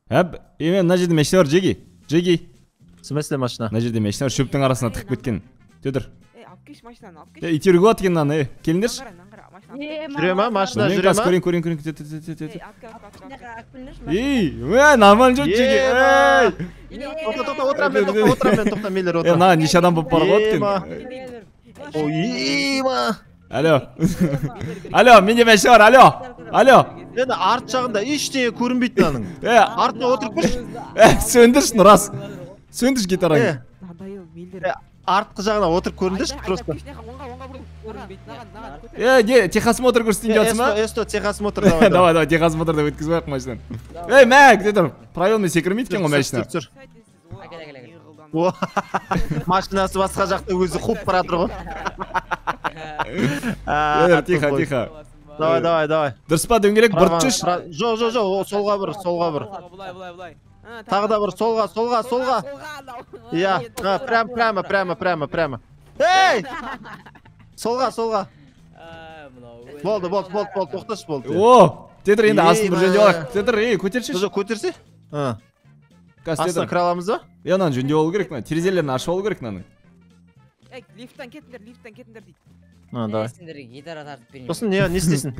Эме мына жерде машина бар, Жеги. В смысле машина? Мына жерде машина бар, шөптің арасына тығып кеткен. Төдір. Алып кеш машинаны, алып кеш. Итеруге болады екен мынаны, келіңдерші. Жүре ма? Машина жүре ма? Көрейін. Нормально жүрді, Жеги. Тоқта, мейлер отыр. Мына неше адам болып бара болады екен. Ойма. Алло, менде машина бар, алло. Енді арт жағында ештеңе көрінбейді наның. Артына отырып көрші. Сөндіршін, рас. Сөндірш гитараң. Артқы жағына отырып көріндірші, просто. Не, техосмотр көрсетейін жатсың ма? Эсто, техосмотр, давай. Давай, техосмотрды өткізіп ақ машинаны. Мәк, дедір, правилмен секірмейді кен ғой машина. Машинасы басқа жақта өзі қуып баратыр ғой. Тихо. Давай. Дұрыс па, дөңгелек бұрт жүш? Жоқ, солға бір. Тағы да бір, солға. Иә, прямо. Эй! Солға. Болды, тоқташы болды. О, тедір енді астын бір жөнде олақ. Тедір, көтерші. Көтерсе? Астын кіра аламыз ба? Нан жөнде болу керек, терезелерін ашып болу керек наны. Лифттан кетіндер дейді. Давай. Гитара тартып берейін. Сосын не істейсің?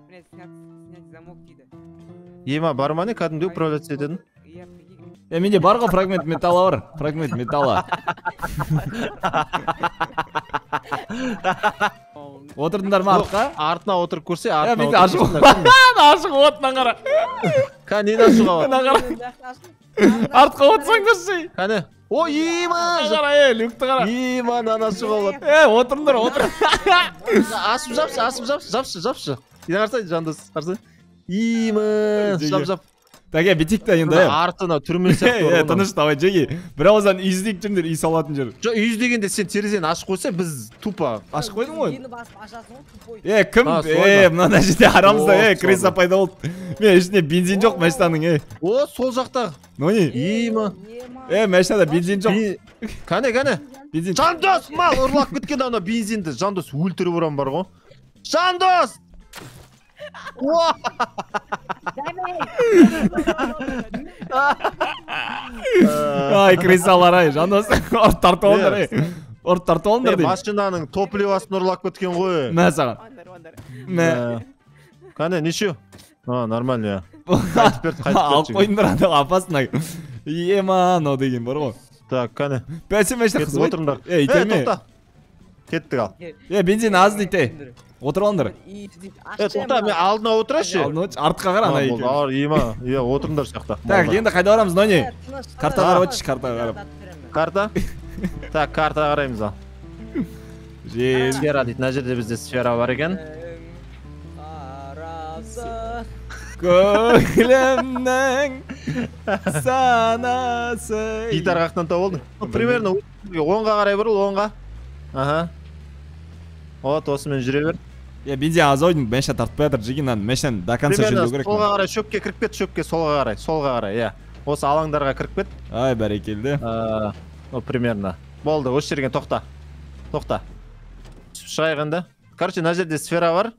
Снять замок дейді. Ема бар ма не, кәдімгі управляться етедің? Менде бар ғой фрагмент металла бар. Фрагмент металла. Отырдыңдар ма артқа? Артына отырып көрсе, артына отырып көрсе. Ашық отынан қара. Нені ашуға бар? Артқа отырсаң көрсе. Кәне? О, ема! Қара, люкті қара. Ема, нан ашуға болады. Отырыңдар, отыр. Асып жапшы. Сен қарсай, жандос, қарсай. Ема, жап. Тәге, бетек та енді. Артына түрмел сияқты бар. Тыныш, давай, Жеги. Бір ауыздан үйіздейік жүрдер, үй салатын жер. Жоқ, үйіздегенде сен терезені ашық қойса, біз тупа. Ашық қойдың ғой? Ені басып ашасың ғой, тупой. Кім? Мынада жерде арамызда, крыса пайда болды. Мен ішінде бензин жоқ машинаның, О, сол жақтағы. Нони? Ема. Машинада бензин жоқ. Кәне. Жандос, мал ұрлап кеткен ана бензинді. Жандос өлтіріп ұрам бар ғой. Жандос! Ай, крысалар, Жандос, ұрт тартып олыңдар, дейм. Машинаның топливасын ұрлап кеткен ғой. Мә саған. Кәне, неше? Нормально, алып қойыңдар, апасына. Ема, но деген бар ғой. Так, кәне. Бәсе мәшті қыз ғой. Тоқта. Кеттік ал. Бензин аз дейді. Отыр алыңдар. Тоқта, мен алдына отырашы. Артқа қара ана екен. Ема, отырыңдар шақта. Так, енді қайда қарамыз, Нони? Карта қарап өтші, карта қарап. Карта? Так, карта қараймыз ал. Сфера дейді, мына жерде бізде сфера бар екен. Көңілімнің санасы. Гитар қақтан тауып олдың? Примерно оңға қарай бұрыл, оңға. Вот, осымен жүре бер. Бензин аз ойдың, мәші тартпай атыр, жегінен мәшін до конца жөндеу керек. Солға қарай шөпке кіріп кет, солға қарай, Осы алаңдарға кіріп кет. Ай, бәрекелді. Примерно. Болды, осы жерген тоқта. Шайғанда. Короче, на жерде сфера бар.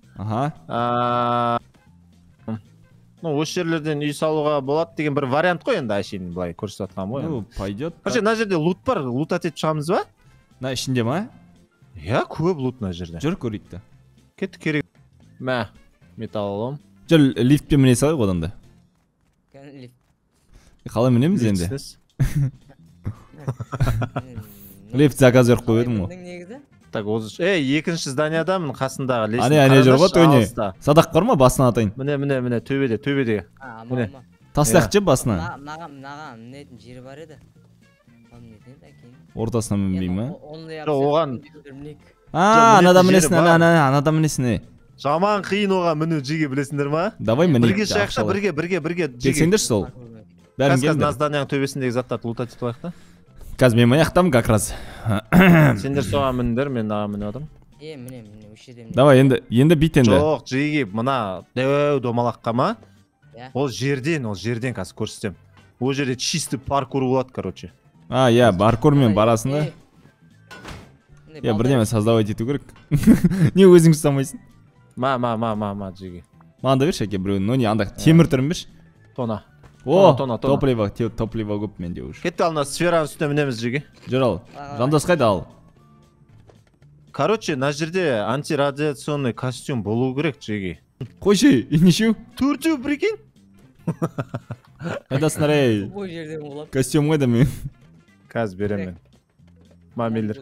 Осы жерлерден үй салуға болады деген бір вариант қой енді әшейін былай көрсетіп атқан ғой. Пойдет. Короче, на жерде лут бар, лут атет шығамыз ба? На ішінде ма? Көп лут на жерде. Жүр көрейікті. Кетті керек. Мә, металл алам. Жүр, лифтпен міне салайық одан да. Қалай мінеміз енді? Лифт заказ өріп қойдым ғой. Так, екінші зданиядамын қасындағы лестница. Ане жүр ғой, Тони. Садақ бар ма, басына атайын? Міне, төбеде. Тастақ жеп басына. Маған мінетін жері бар еді. Ортасына мінбей ма? Оған. Анада мінесін, Жаман қиын оған міну жеге білесіңдер ма? Давай мінейік. Бірге шайықша, бірге. Келсеңдер сол. Қазір назданияң төбесіндегі заттарды лутатып тұлайық та. Қазір мен маяқтам как раз. Сендер соған міндер, мен наға міні адам. Міне, давай, енді бит енді. Жоқ, жеге мұна дәу домалаққа ма? Ол жерден қазір көрсетем. Ол жерде чисті паркур болады, короче. Паркурмен барасында. Бірдеме создавать ету керек. Не өзің ұстамайсың? Ма, жеге. Маған да берші, әке біреуін, но не анда темір түрін берші. Тона. О, тона. топливо көп менде уже. Кетті алына сфераның үстіне мінеміз жеге. Жарал. Жандос қайда ал? Короче, на жерде антирадиационный костюм болу керек жеге. Қойшы, нешеу? Төртеу прикинь? Қайдасыңдар ей? Бұл жерден болады. Костюм қайда мен? Қазір беремін. Мамилер.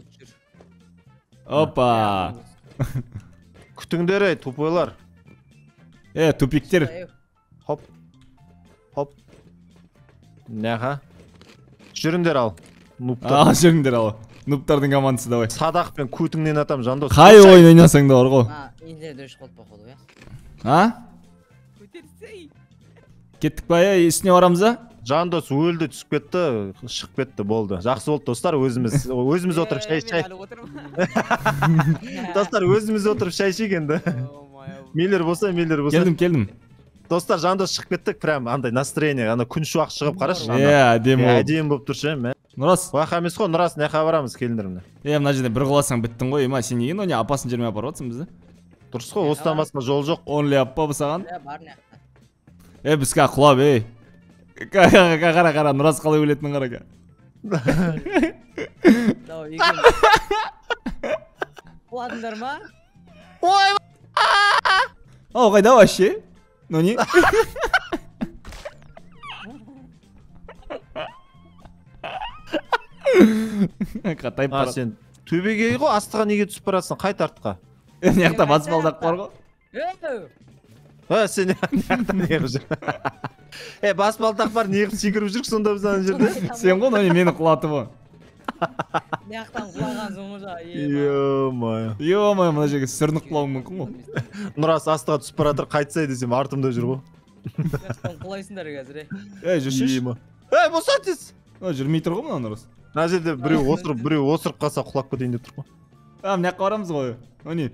Опа. Күтіңдер ей, тупойлар. Тупиктер. Хоп. Неға? Жүріңдер ал. Нуптар. Жүріңдер ал. Нуптардың командасы давай. Садақ пен көтіңнен атам Жандос. Қай ойын ойнасаң да бар ғой. Интернет өшіп қалып қойды ғой. Көтерсей. Кеттік па үстіне барамыз а? Жандос өлді, түсіп кетті, шығып кетті, болды. Жақсы болды достар, өзіміз отырып шай. Достар, өзіміз отырып шай ішейік. Мейлер болса. Келдім. Достар, Жандос шығып кеттік, прям андай настроение, ана күн шуақ шығып қарашы. Әдемі ол. Әдемі болып тұршы, мә. Нұрас. Уақы емес қой, Нұрас, неқа барамыз, келіндірімді. Мына жерде бір құласаң біттің ғой, сен неге не апасын жерме апарып отырсың бізді? Дұрыс қой, осыдан басқа жол жоқ. Онли аппа бұсаған? Бар не? Біз қа құлап, Қара, Нұрас қалай өлетінін қара қа. Құладыңдар ма? Ау, қайда вообще? Ну не? Қатайып барады. Сен төбеге ғой, астыға неге түсіп барасың, қай тартқа? Неқта баспалдақ бар ғой? Сен неғып жүр? Баспалдақ бар, неғып секіріп жүрік сонда біз ана жерде? Сен ғой, мені құлатып о. Неқтан құлаған соң ұжа. Ё-май, мына жерге сүрініп құлауың мүмкін ғой. Нұрас астыға түсіп баратыр, қайтсай десем артымда жүр ғой. Неқтан құлайсыңдар қазір. Жүршеш. Босат тез. Жүрмей тұр ғой мұна Нұрас. Мына жерде біреу осырып қалса құлап кетейін деп тұр ғой. Мына жаққа барамыз ғой. О не?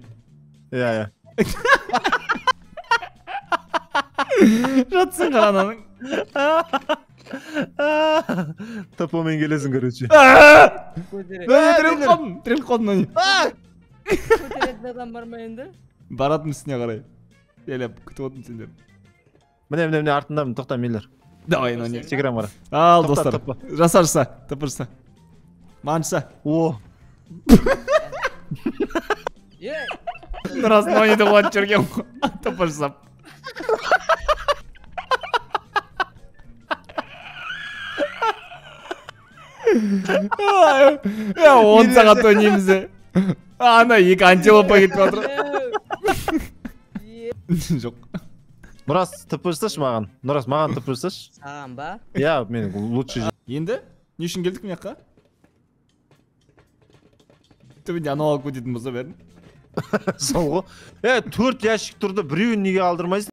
Иә. Жатсың қарананың. Топомен келесің, короче. Тіреліп қалдым, не? Көтеретін адам бар ма енді? Баратын үстіне қарай. Елеп, күтіп отырмын сендер. Міне, артындамын, тоқта, мейлер. Давай, не? Секірем қара. Ал, достар. Жаса. Тыпыр жаса. Маған жаса. О. Нұрас, не деп олады жүрген ғой. Тыпыр жасап. 10 сағат ойнаймыз. Ана екі антилопа кетіп жатыр. Жоқ. Нұрас, тыпырсашы маған. Нұрас, маған тыпырсашы. Саған ба? Иә, мен лучше. Енді? Не үшін келдік мына жаққа? Түбінде анау алып кететін болса бәрін. Сол ғой. 4 ящик тұрды, біреуін неге алдырмайсың?